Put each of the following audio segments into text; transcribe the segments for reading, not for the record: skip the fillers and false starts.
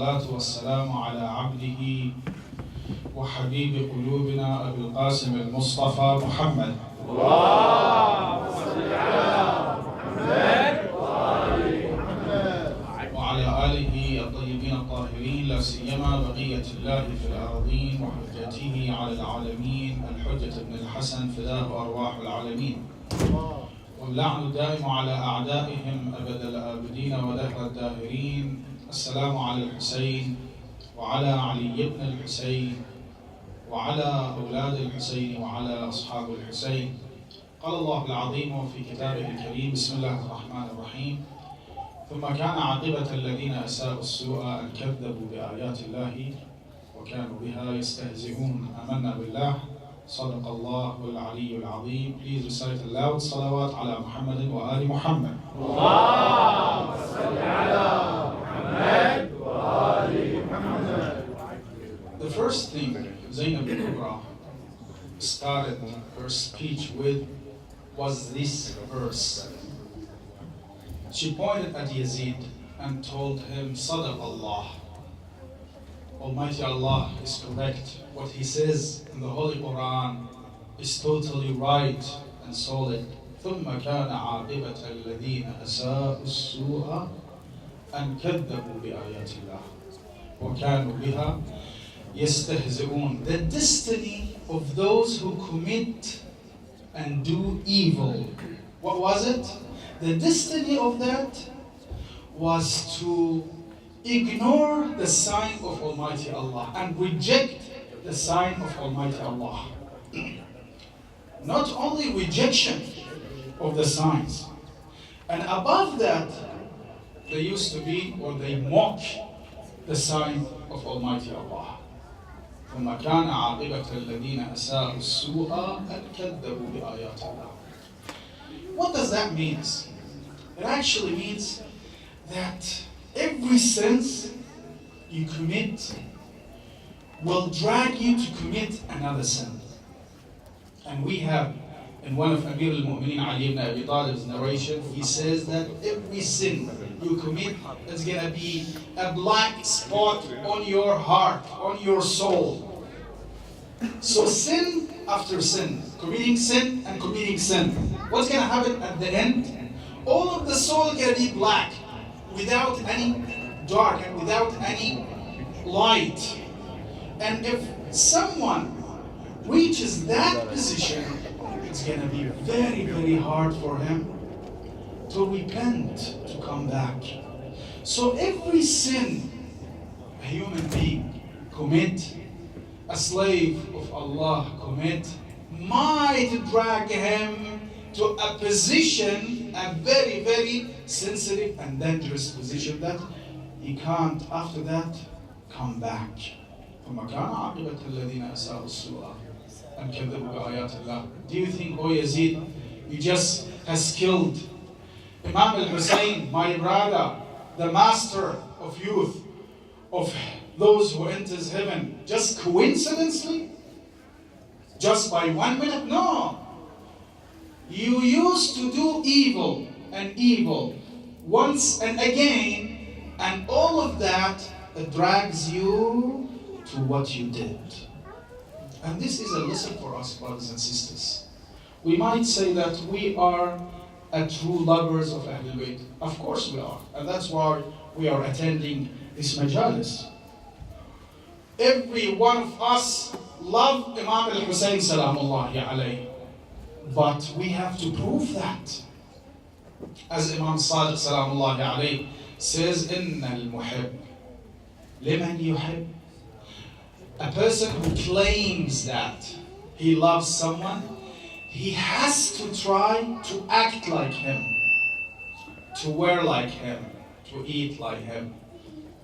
والصلاة والسلام على عبده وحبيب قلوبنا أبي القاسم المصطفى محمد. اللهم صل على محمد وعلى آله الطيبين الطاهرين، لا سيما بقية الله في الأراضين وحجته على العالمين، الحجة بن الحسن فداه أرواح العالمين، واللعن الدائم على أعدائهم أبد الآبدين ودهر الداهرين. السلام على الحسين وعلى علي بن الحسين وعلى أولاد الحسين وعلى أصحاب الحسين. قال الله العظيم في كتابه الكريم: بسم الله الرحمن الرحيم. ثم كان عاقبة الذين أساءوا السوء أن كذبوا بآيات الله وكانوا بها يستهزئون. آمنا بالله. صدق الله العلي العظيم. Please recite aloud صلوات على محمد وآل محمد. اللهم صل على محمد وآل محمد. The first thing Zainab al-Kubra started her speech with was this verse. She pointed at Yazid and told him, Sadaq Allah. Almighty Allah is correct. What He says in the Holy Quran is totally right and solid. ثم كان عاقبة الذين أساءوا السوء أن كذبوا بآيات الله وكانوا بها يستهزئون. The destiny of those who commit and do evil, what was it? The destiny of that was to ignore the sign of Almighty Allah and reject the sign of Almighty Allah. Not only rejection of the signs, and above that, they used to be, or they mock the sign of Almighty Allah. ثم كان عاقبة الذين أساءوا السوء أن كذبوا بآيات الله. What does that mean? It actually means that every sins you commit will drag you to commit another sin. And we have, in one of Amir al-Mu'mineen Ali ibn Abi Talib's narration, he says that every sin you commit is going to be a black spot on your heart, on your soul. So sin after sin, committing sin and committing sin. What's going to happen at the end? All of the soul is going to be black, without any dark and without any light. And if someone reaches that position, it's going to be very, very hard for him to repent, to come back. So every sin a human being commit, a slave of Allah commit, might drag him to a position, a very, very sensitive and dangerous position that he can't, after that, come back. ثم كان عاقبة الذين أساءوا السوء أن كذبوا بآيات الله. Do you think, oh Yazid, you just has killed Imam al-Hussein, my brother, the master of youth, of those who enters heaven, just coincidentally? Just by 1 minute? No. You used to do evil and evil once and again, and all of that drags you to what you did. And this is a lesson for us, brothers and sisters. We might say that we are a true lovers of Ahlul Bayt. Of course we are. And that's why we are attending this majalis. Every one of us love Imam al-Hussein salamullahi alayhi. But we have to prove that. As Imam Sadiq salamullahi alayhi says, إِنَّ الْمُحِبِّ لِمَنْ يُحِبِّ. A person who claims that he loves someone, he has to try to act like him, to wear like him, to eat like him,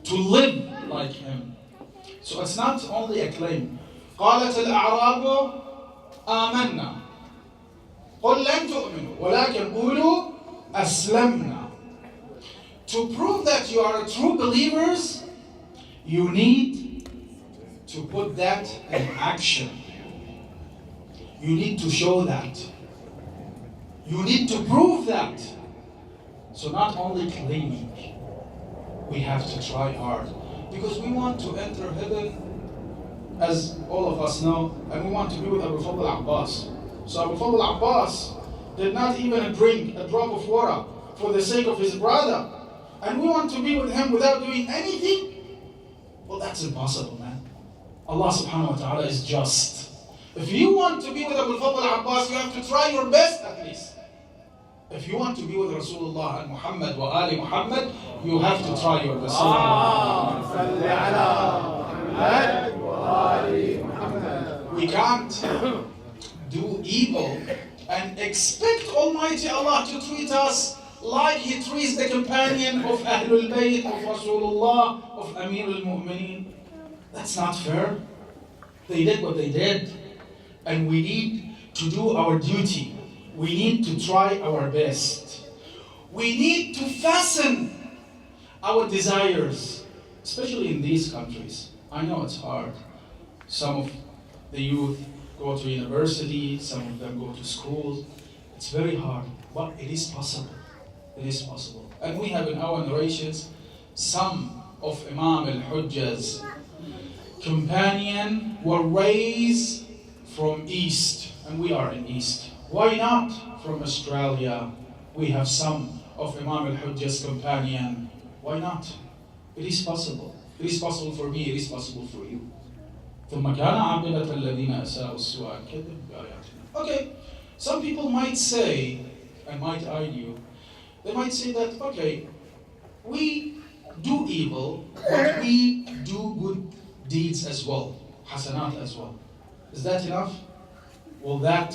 to live like him. So it's not only a claim. قالت الأعراب آمنا قل لن تؤمنوا ولكن قولوا أسلمنا. To prove that you are true believers, you need to put that in action. You need to show that. You need to prove that. So not only claiming, we have to try hard. Because we want to enter heaven, as all of us know, and we want to be with Abu Fadl Abbas. So Abu Fadl Abbas did not even drink a drop of water for the sake of his brother. And we want to be with him without doing anything? Well, that's impossible, man. Allah subhanahu wa ta'ala is just. If you want to be with Abu Fadl Abbas, you have to try your best at least. If you want to be with Rasulullah and Muhammad wa Ali Muhammad, you have to try your best. We can't do evil and expect Almighty Allah to treat us like He treats the companion of Ahlul Bayt, of Rasulullah, of Amir al-Mu'mineen. That's not fair. They did what they did, and we need to do our duty. We need to try our best. We need to fasten our desires, especially in these countries. I know it's hard. Some of the youth go to university, some of them go to school. It's very hard, but it is possible. It is possible. And we have in our narrations some of Imam al-Hujjah's companion were raised from East, and we are in East. Why not from Australia? We have some of Imam al-Hujjah's companion. Why not? It is possible. It is possible for me, it is possible for you. ثم كان عاقبة الذين أساءوا السوء كذبوا بآياتنا. Okay, some people might say, and might argue, they might say that, okay, we do evil, but we do good deeds as well, hasanat as well. Is that enough? Will that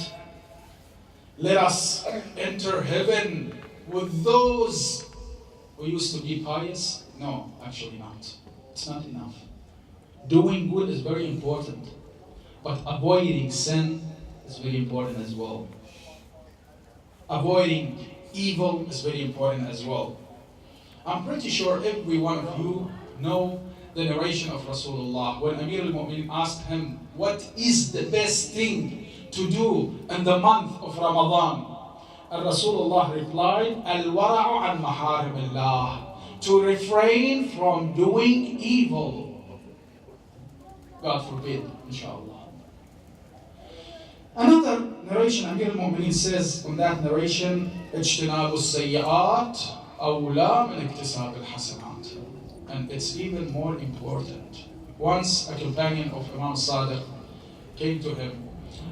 let us enter heaven with those who used to be pious? No, actually not. It's not enough. Doing good is very important, but avoiding sin is very important as well. Avoiding evil is very important as well. I'm pretty sure every one of you know the narration of Rasulullah when Amir al-Mu'mineen asked him, what is the best thing to do in the month of Ramadan? And Rasulullah replied, Al-wara'u an maharimillah, to refrain from doing evil. God forbid, inshallah. Another narration, Amir al-Mu'mineen says on that narration, اجتناب السيئات أولى من اكتساب الحسنات. And it's even more important. Once a companion of Imam Sadiq came to him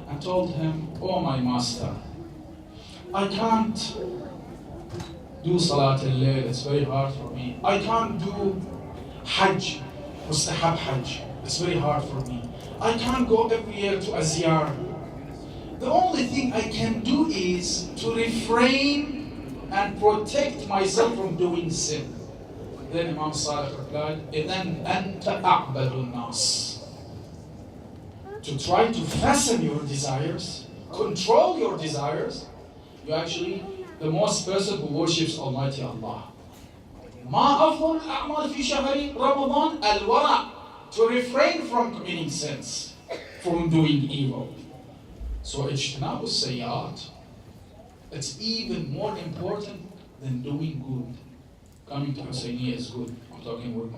and told him, oh my master, I can't do Salat al-Layl, it's very hard for me. I can't do Hajj, Mustahab Hajj, it's very hard for me. I can't go every year to a ziyarah. The only thing I can do is to refrain and protect myself from doing sin. Then Imam Sadiq replied, إِذَنْ أَنْتَ أَعْبَدُ النَّاسِ. To try to fasten your desires, control your desires, you're actually the most person who worships Almighty Allah. ما أفضل الأعمال في شهر رمضان الورع, to refrain from committing sins, from doing evil. So اجتناب السيئات, it's even more important than doing good. Coming to Husseiniya is good. I'm talking with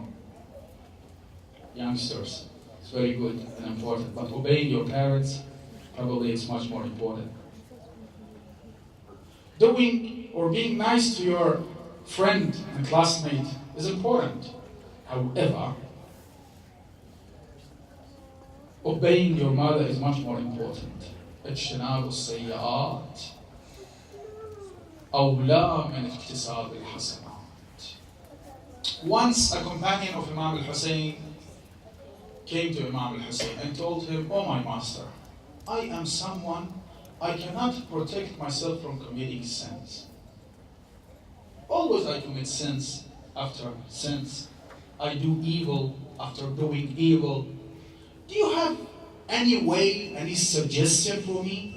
youngsters. It's very good and important. But obeying your parents, probably it's much more important. Doing or being nice to your friend and classmate is important. However, obeying your mother is much more important. اجتناب السيئات أولى من اكتساب الحسنات. Once a companion of Imam al-Hussein came to Imam al-Hussein and told him, oh my master, I am someone, I cannot protect myself from committing sins. Always I commit sins after sins. I do evil after doing evil. Do you have any way, any suggestion for me?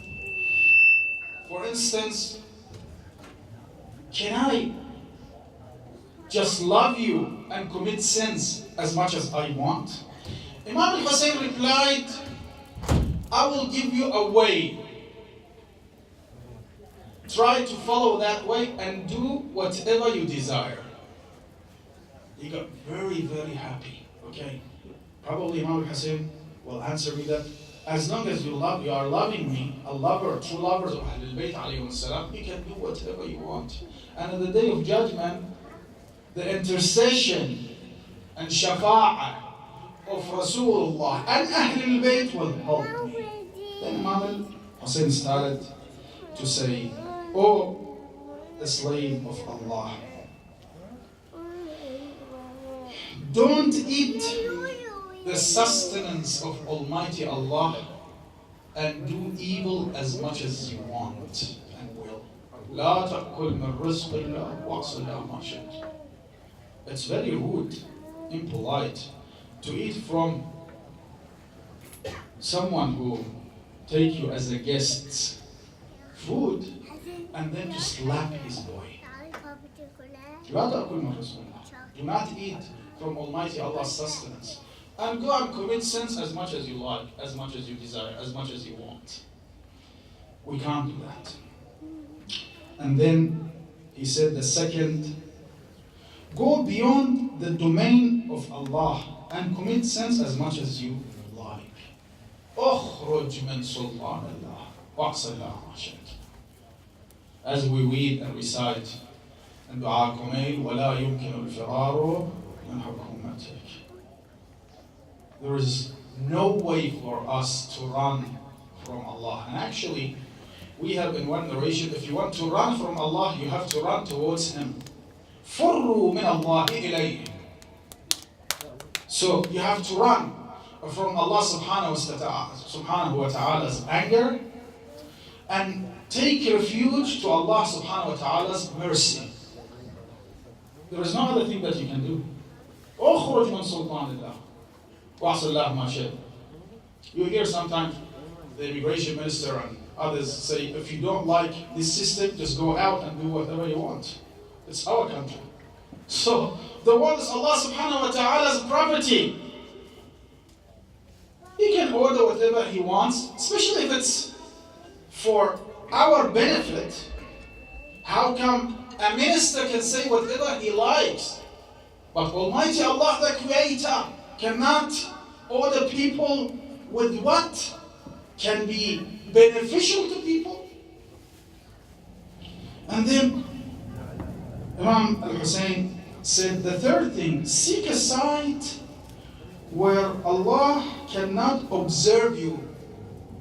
For instance, can I just love you and commit sins as much as I want? Imam al-Hussein replied, I will give you a way. Try to follow that way and do whatever you desire. He got very, very happy. Okay, probably Imam al-Hussein will answer me that as long as you are loving me, a lover, true lovers of Ahlul Bayt alayhi salam, you can do whatever you want. And on the day of judgment, the intercession and shafa'ah of Rasulullah and Ahlul Bayt will help me. Then Imam al-Hussein started to say, "Oh, the slave of Allah, don't eat the sustenance of Almighty Allah and do evil as much as you want and will. لا تأكل من رزق الله واصل له ما شئت." It's very rude, impolite to eat from someone who take you as a guest food and then to slap his boy. لا تأكل من رزق الله. Do not eat from Almighty Allah's sustenance. And go and commit sins as much as you like, as much as you desire, as much as you want. We can't do that. And then he said the second, go beyond the domain of Allah and commit sins as much as you like. اخرج من سلطان الله واعص الله ما شئت. As we read and recite in دعاء كميل ولا يمكن الفرار من حكومتك. There is no way for us to run from Allah. And actually, we have in one narration, if you want to run from Allah, you have to run towards Him. فَرُّوا مِنَ اللَّهِ إِلَيْهِ. So you have to run from Allah subhanahu wa ta'ala's anger and take refuge to Allah subhanahu wa ta'ala's mercy. There is no other thing that you can do. أخرج من سلطان الله. You hear sometimes the immigration minister and others say, if you don't like this system, just go out and do whatever you want. It's our country. So the world is Allah subhanahu wa ta'ala's property. He can order whatever He wants, especially if it's for our benefit. How come a minister can say whatever he likes, but Almighty Allah, the Creator, cannot order people with what can be beneficial to people? And then Imam al-Hussein said the third thing, seek a site where Allah cannot observe you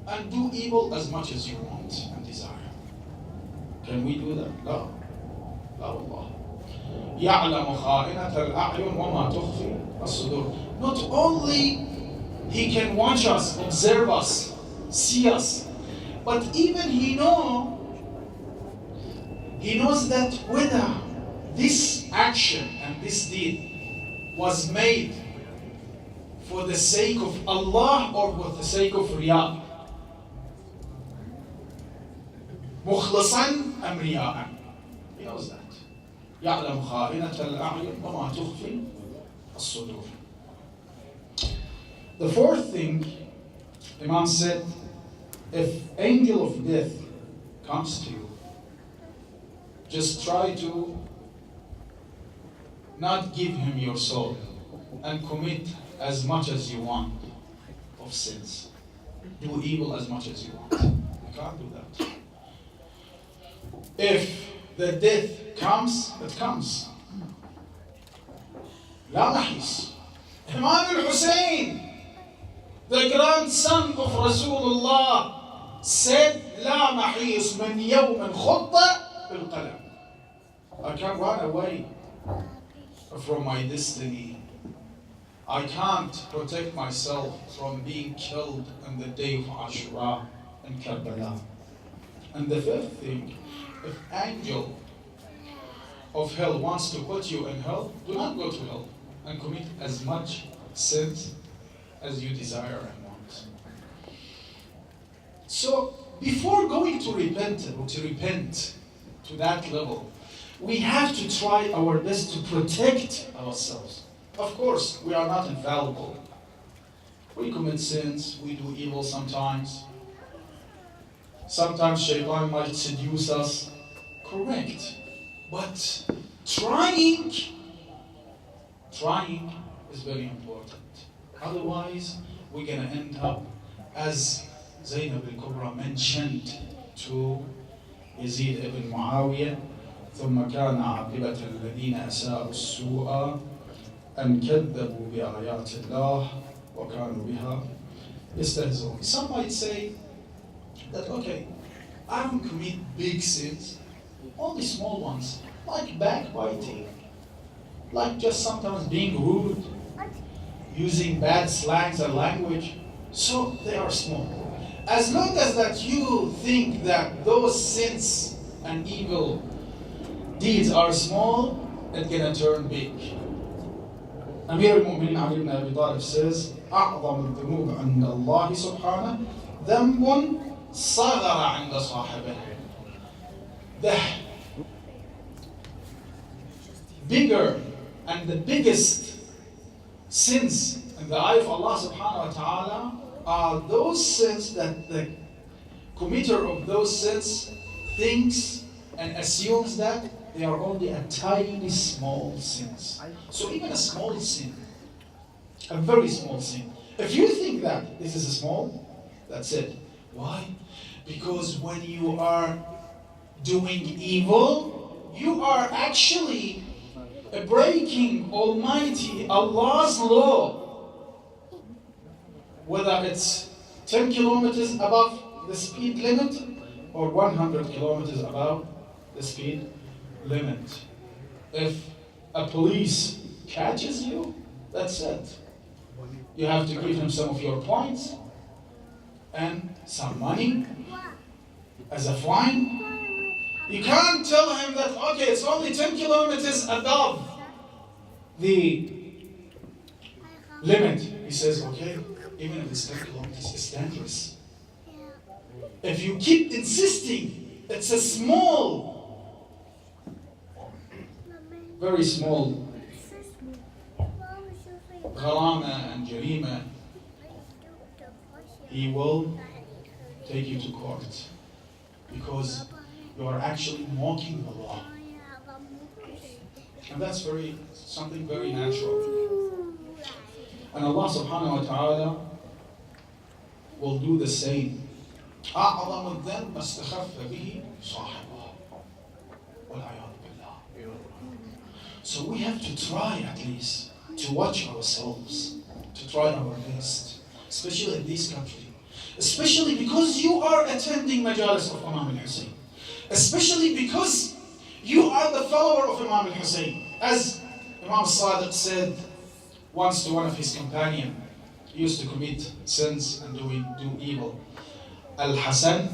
and do evil as much as you want and desire. Can we do that? لا. لا والله. يعلم خائنة الأعين وما تخفي الصدور. Not only He can watch us, observe us, see us, but even He knows that whether this action and this deed was made for the sake of Allah or for the sake of Riyah. مخلصا أم رياء. He knows that. يعلم خائنة الأعين وما تخفي الصدور. The fourth thing, Imam said, if angel of death comes to you, just try to not give him your soul and commit as much as you want of sins. Do evil as much as you want. You can't do that. If the death comes, it comes. لا محيص. Imam al-Hussein, the grandson of Rasulullah, said, لا محيص من يوم خط بالقلم. I can't run away from my destiny. I can't protect myself from being killed on the day of Ashura in Karbala. And the fifth thing, if angel of hell wants to put you in hell, do not go to hell and commit as much sins as you desire and want. So before going to repent to that level, we have to try our best to protect ourselves. Of course, we are not infallible. We commit sins, we do evil sometimes. Sometimes shaitan might seduce us. Correct. But trying is very important. Otherwise, we're going to end up, as Zainab al-Kubra mentioned to Yazid ibn Muawiyah, ثم كان عاقبة الذين أساءوا السوء أن كذبوا بآيات الله وكانوا بها يستهزئون. Some might say that, okay, I don't commit big sins, only small ones, like backbiting, like just sometimes being rude, using bad slangs and language, so they are small. As long as that you think that those sins and evil deeds are small, it's gonna turn big. Amir al-Mu'minin Ali ibn Abi Talib says, أعظم الذنوب عند الله سبحانه ذنب صغر عند صاحبه. The bigger and the biggest sins in the eye of Allah subhanahu wa ta'ala are those sins that the committer of those sins thinks and assumes that they are only a tiny small sins. So even a small sin, a very small sin, if you think that this is a small, that's it. Why? Because when you are doing evil, you are actually breaking Almighty Allah's law. Whether it's 10 kilometers above the speed limit or 100 kilometers above the speed limit. If a police catches you, that's it. You have to give him some of your points and some money as a fine. You can't tell him that, okay, it's only 10 kilometers above the limit. He says, okay, even if it's 10 kilometers, it's dangerous. If you keep insisting, it's a small, very small gharama and jarima, he will take you to court because you are actually mocking the law. And that's something very natural. And Allah subhanahu wa ta'ala will do the same. أعظم الذنب ما استخف به صاحبه والعياذ بالله. So we have to try at least to watch ourselves, to try our best, especially in this country. Especially because you are attending majalis of Imam al-Hussein. Especially because you are the follower of Imam al-Hussein. As Imam Sadiq said once to one of his companions, he used to commit sins and do evil. الحسن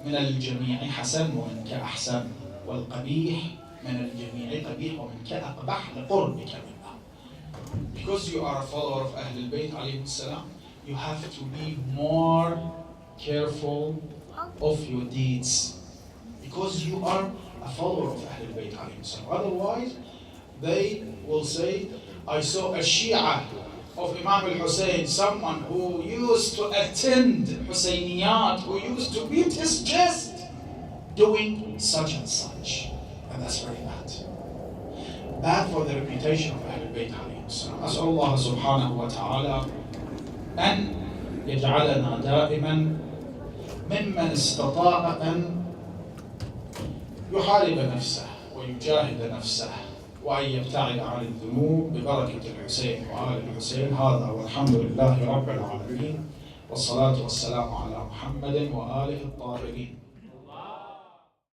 من الجميع حسن ومنك أحسن والقبيح من الجميع قبيح ومنك أقبح لقربك منه. Because you are a follower of Ahlul Bayt عليه السلام, you have to be more careful of your deeds. Because you are a follower of Ahlul Bayt عليه السلام. Otherwise, they will say, I saw a Shia of Imam al-Hussein, someone who used to attend Husseiniat, who used to beat his chest, doing such and such. And that's very bad. Bad for the reputation of Ahlul Bayt alayhi salam. أسأل الله سبحانه وتعالى أن يجعلنا دائما ممن استطاع أن يحارب نفسه ويجاهد نفسه وأن يبتعد عن الذنوب ببركة الحسين وآل الحسين. هذا والحمد لله رب العالمين والصلاة والسلام على محمد وآله الطاهرين.